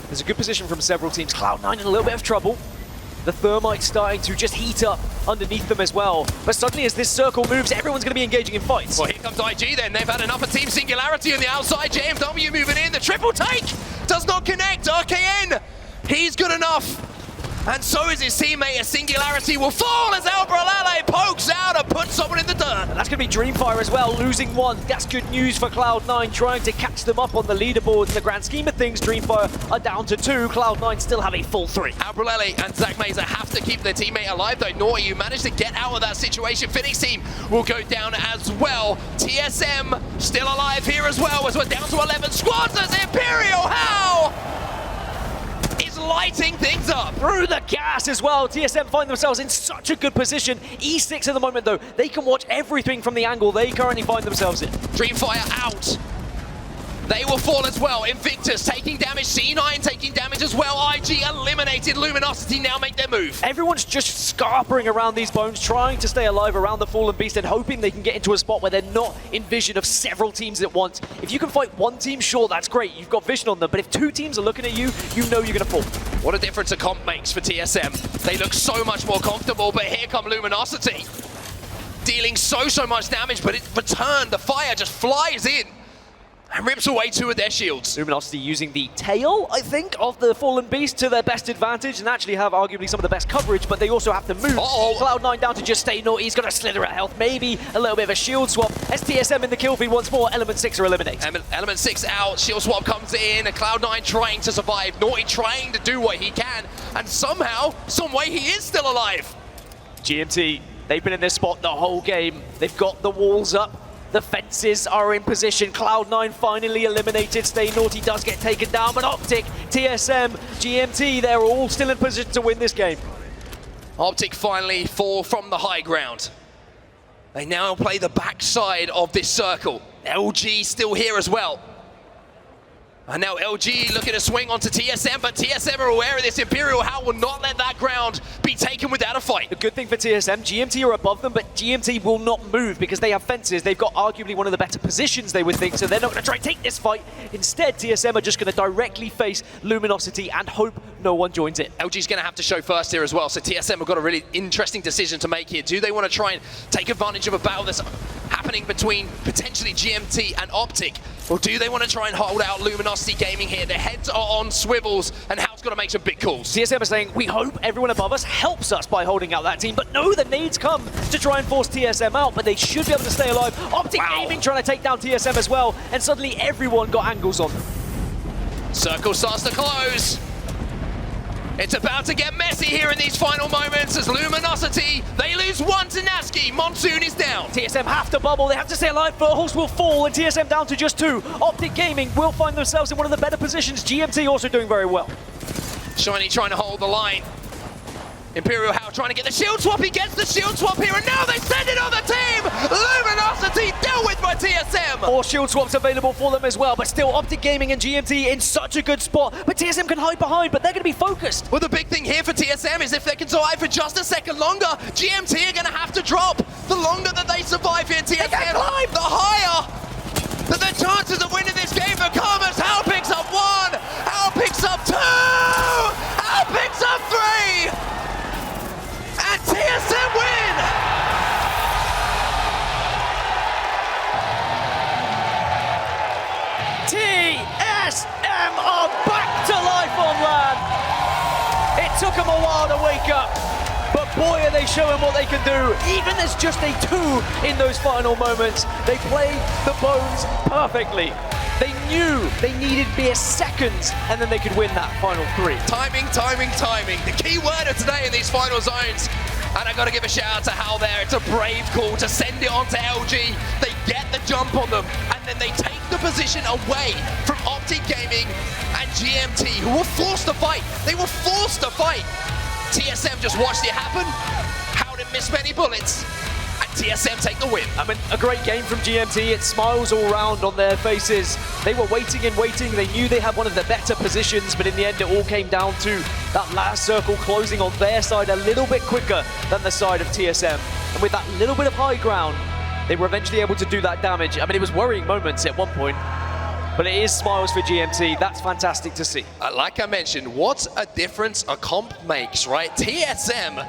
There's a good position from several teams. Cloud9 in a little bit of trouble. The Thermite starting to just heat up underneath them as well. But suddenly as this circle moves, everyone's going to be engaging in fights. Well, here comes IG then. They've had enough of Team Singularity on the outside. JMW moving in. The triple take does not connect. RKN, he's good enough. And so is his teammate. A Singularity will fall as ALGS pokes out and puts someone in the dirt. And that's going to be Dreamfire as well, losing one. That's good news for Cloud9, trying to catch them up on the leaderboards. In the grand scheme of things, Dreamfire are down to 2. Cloud9 still have a full 3. ALGS and Zach Meza have to keep their teammate alive though. Naughty, you managed to get out of that situation. Phoenix team will go down as well. TSM still alive here as well, as we're down to 11 squads as Imperial How is lighting things up. Through the gas as well. TSM find themselves in such a good position. E6 at the moment though, they can watch everything from the angle they currently find themselves in. Dreamfire out. They will fall as well. Invictus taking damage, C9 taking damage as well. IG eliminated. Luminosity now make their move. Everyone's just scarpering around these bones, trying to stay alive around the Fallen Beast and hoping they can get into a spot where they're not in vision of several teams at once. If you can fight one team, sure, that's great. You've got vision on them. But if 2 teams are looking at you, you know you're going to fall. What a difference a comp makes for TSM. They look so much more comfortable, but here come Luminosity. Dealing so much damage, but in return, the fire just flies in and rips away 2 of their shields. Luminosity using the tail, I think, of the Fallen Beast to their best advantage and actually have arguably some of the best coverage, but they also have to move. Cloud9 down to just stay naughty. He's got to slither at health, maybe a little bit of a shield swap. STSM in the kill feed once more. Element 6 are eliminated. Element 6 out, shield swap comes in, and Cloud9 trying to survive. Naughty trying to do what he can, and somehow, some way he is still alive. GMT, they've been in this spot the whole game. They've got the walls up. The fences are in position. Cloud9 finally eliminated. Stay Naughty does get taken down, but Optic, TSM, GMT, they're all still in position to win this game. Optic finally fall from the high ground. They now play the backside of this circle. LG still here as well. And now LG looking to swing onto TSM, but TSM are aware of this. Imperial How will not let that ground be taken without a fight. The good thing for TSM, GMT are above them, but GMT will not move because they have fences. They've got arguably one of the better positions, they would think, so they're not going to try and take this fight. Instead, TSM are just going to directly face Luminosity and hope no one joins it. LG's going to have to show first here as well, so TSM have got a really interesting decision to make here. Do they want to try and take advantage of a battle that's happening between potentially GMT and Optic, or do they want to try and hold out Luminosity Gaming here? Their heads are on swivels, and How's got to make some big calls. TSM are saying, we hope everyone above us helps us by holding out that team, but no, the nades come to try and force TSM out, but they should be able to stay alive. Optic Gaming trying to take down TSM as well, and suddenly everyone got angles on them. Circle starts to close. It's about to get messy here in these final moments as Luminosity, they lose 1 to Nasky. Monsoon is down. TSM have to bubble, they have to stay alive. Furhulst will fall and TSM down to just 2. Optic Gaming will find themselves in one of the better positions. GMT also doing very well. Shiny trying to hold the line. Imperial How trying to get the shield swap. He gets the shield swap here, and now they send it on the team. Luminosity dealt with by TSM. 4 shield swaps available for them as well, but still Optic Gaming and GMT in such a good spot. But TSM can hide behind, but they're going to be focused. Well, the big thing here for TSM is if they can survive for just a second longer, GMT are going to have to drop. The longer that they survive here, TSM, the higher that their chances of winning this game become as Hal picks up 1, Hal picks up 2, Hal picks up 3. And TSM win! TSM are back to life on LAN! It took them a while to wake up, but boy are they showing what they can do. Even as just a 2 in those final moments, they played the bones perfectly. They knew they needed mere seconds, and then they could win that final 3. Timing, timing, timing. The key word of today in these final zones. And I got to give a shout out to Hal there. It's a brave call to send it on to LG. They get the jump on them, and then they take the position away from Optic Gaming and GMT, who were forced to fight. They were forced to fight. TSM just watched it happen. Hal didn't miss many bullets. TSM take the win. I mean, a great game from GMT. It smiles all round on their faces. They were waiting and waiting. They knew they had one of the better positions, but in the end, it all came down to that last circle closing on their side a little bit quicker than the side of TSM. And with that little bit of high ground, they were eventually able to do that damage. I mean, it was worrying moments at one point. but it is smiles for GMT. That's fantastic to see. Like I mentioned, what a difference a comp makes, right? TSM,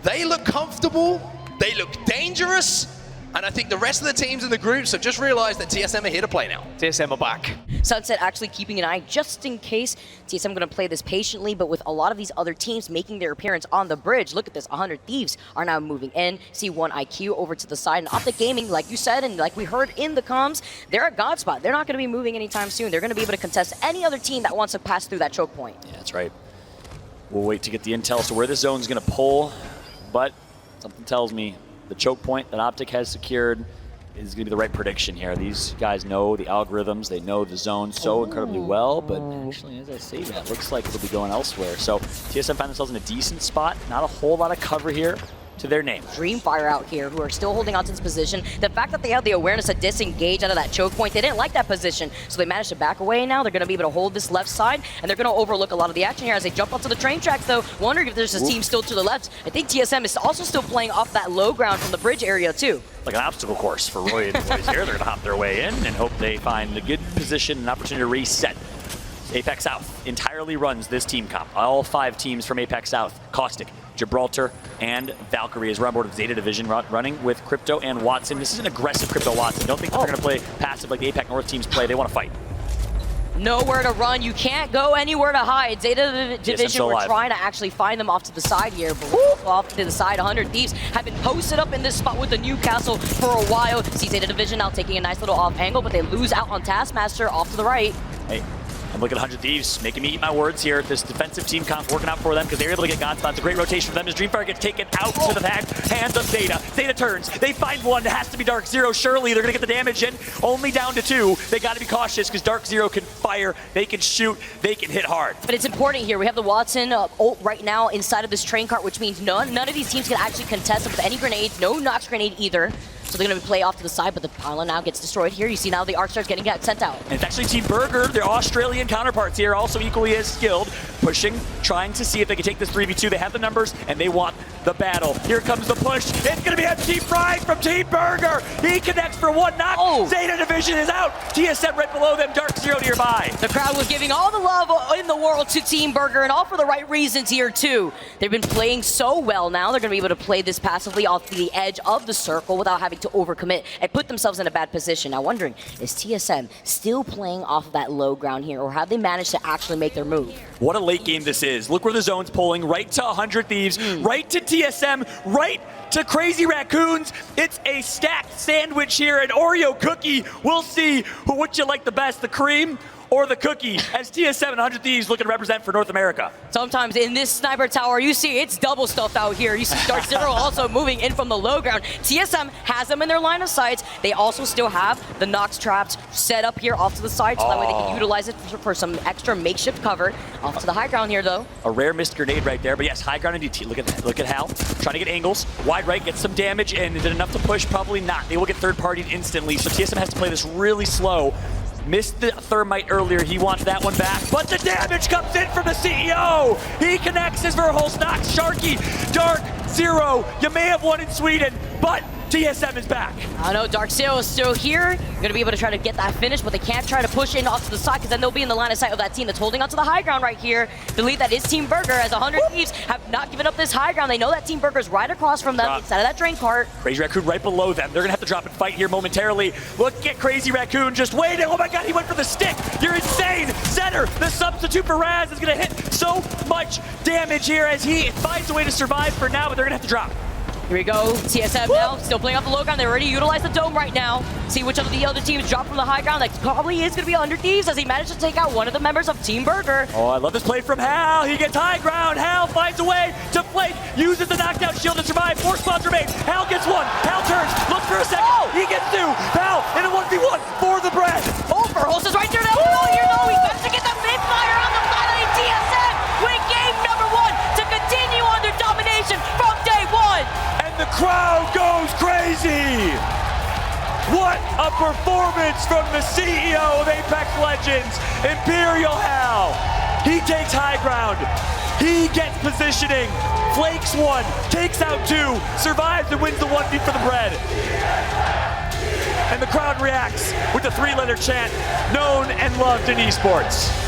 they look comfortable, they look dangerous, and I think the rest of the teams in the groups have just realized that TSM are here to play now. TSM are back. Sunset actually keeping an eye just in case. TSM going to play this patiently, but with a lot of these other teams making their appearance on the bridge. Look at this, 100 Thieves are now moving in. C1 IQ over to the side, and Optic Gaming, like you said, and like we heard in the comms, they're at God spot. They're not going to be moving anytime soon. They're going to be able to contest any other team that wants to pass through that choke point. Yeah, that's right. We'll wait to get the intel as to where the zone's going to pull, but something tells me the choke point that Optic has secured is going to be the right prediction here. These guys know the algorithms, they know the zone so incredibly well, but actually, as I say that, looks like they'll be going elsewhere. So TSM find themselves in a decent spot, not a whole lot of cover here to their name. Dreamfire out here, who are still holding on to this position. The fact that they have the awareness to disengage out of that choke point, they didn't like that position, so they managed to back away now. They're going to be able to hold this left side, and they're going to overlook a lot of the action here as they jump onto the train tracks, though. Wondering if there's a team still to the left. I think TSM is also still playing off that low ground from the bridge area, too. Like an obstacle course for Roy and the boys here. They're going to hop their way in and hope they find a good position, an opportunity to reset. Apex South entirely runs this team comp. All 5 teams from Apex South, Caustic, Gibraltar, and Valkyrie is on board with Zeta Division running with Crypto and Watson. This is an aggressive Crypto Watson. Don't think they're going to play passive like the Apex North teams play. They want to fight. Nowhere to run. You can't go anywhere to hide. Zeta Division were trying to actually find them off to the side here, but off to the side. 100 Thieves have been posted up in this spot with the Newcastle for a while. See Zeta Division now taking a nice little off angle, but they lose out on Taskmaster off to the right. Hey, I'm looking at 100 Thieves, making me eat my words here. This defensive team comp working out for them because they're able to get God Spot. It's a great rotation for them as Dreamfire gets taken out to the back. Hands of Zeta. Zeta turns. They find one. It has to be Dark Zero. Surely they're going to get the damage in. Only down to 2. They got to be cautious because Dark Zero can fire. They can shoot. They can hit hard. But it's important here. We have the Watson ult right now inside of this train cart, which means none of these teams can actually contest with any grenade. No Nox grenade either. So they're going to play off to the side, but the pylon now gets destroyed here. You see now the arc star's getting sent out. And it's actually Team Burger, their Australian counterparts here, also equally as skilled, pushing, trying to see if they can take this 3v2. They have the numbers, and they want the battle. Here comes the push. It's going to be MT Fried from Team Burger. He connects for 1 knock. Oh. Zeta Division is out. TSM right below them. Dark Zero nearby. The crowd was giving all the love in the world to Team Burger, and all for the right reasons here, too. They've been playing so well now. They're going to be able to play this passively off the edge of the circle without having to overcommit and put themselves in a bad position. Now wondering, is TSM still playing off of that low ground here, or have they managed to actually make their move? What a late game this is. Look where the zone's pulling, right to 100 Thieves, right to TSM, right to Crazy Raccoons. It's a stacked sandwich here, an Oreo cookie. We'll see which you like the best, the cream or the cookie, as TSM and 100 Thieves looking to represent for North America. Sometimes in this sniper tower, you see it's double stuffed out here. You see Dark Zero also moving in from the low ground. TSM has them in their line of sight. They also still have the Nox traps set up here off to the side, so that way they can utilize it for some extra makeshift cover. Off to the high ground here, though. A rare missed grenade right there, but yes, high ground and DT. Look at Hal trying to get angles. Wide right, gets some damage, and is it enough to push? Probably not. They will get third-partied instantly, so TSM has to play this really slow. Missed the thermite earlier. He wants that one back, but the damage comes in from the CEO. He connects his Verholz, knocks Sharky. Dark Zero, you may have won in Sweden, but TSM is back. I know Dark Zero is still here. They're going to be able to try to get that finish, but they can't try to push in off to the side because then they'll be in the line of sight of that team that's holding onto the high ground right here. Believe that is Team Burger, as 100 Thieves have not given up this high ground. They know that Team Burger's right across from them inside of that drain cart. Crazy Raccoon right below them. They're going to have to drop and fight here momentarily. Look at Crazy Raccoon just waiting. Oh my God, he went for the stick. You're insane. Center, the substitute for Raz, is going to hit so much damage here as he finds a way to survive for now, but they're going to have to drop. Here we go, TSM now, still playing off the low ground. They already utilized the dome right now. See which of the other teams drop from the high ground. That probably is going to be 100 Thieves as he managed to take out one of the members of Team Burger. Oh, I love this play from Hal. He gets high ground. Hal finds a way to flank, uses the knockdown shield to survive. 4 spawns remain. Hal gets 1. Hal turns, looks for a second. He gets 2. Hal in a 1v1 for the bread. Oh, Verholz is right there now. Oh, here though, he got to get the mid-fire on the finally TSM. Win game number 1 to continue on their domination from day 1. The crowd goes crazy! What a performance from the CEO of Apex Legends, Imperial Hal! He takes high ground, he gets positioning, flanks 1, takes out 2, survives and wins the 1v for the bread. and the crowd reacts with the three-letter chant known and loved in esports.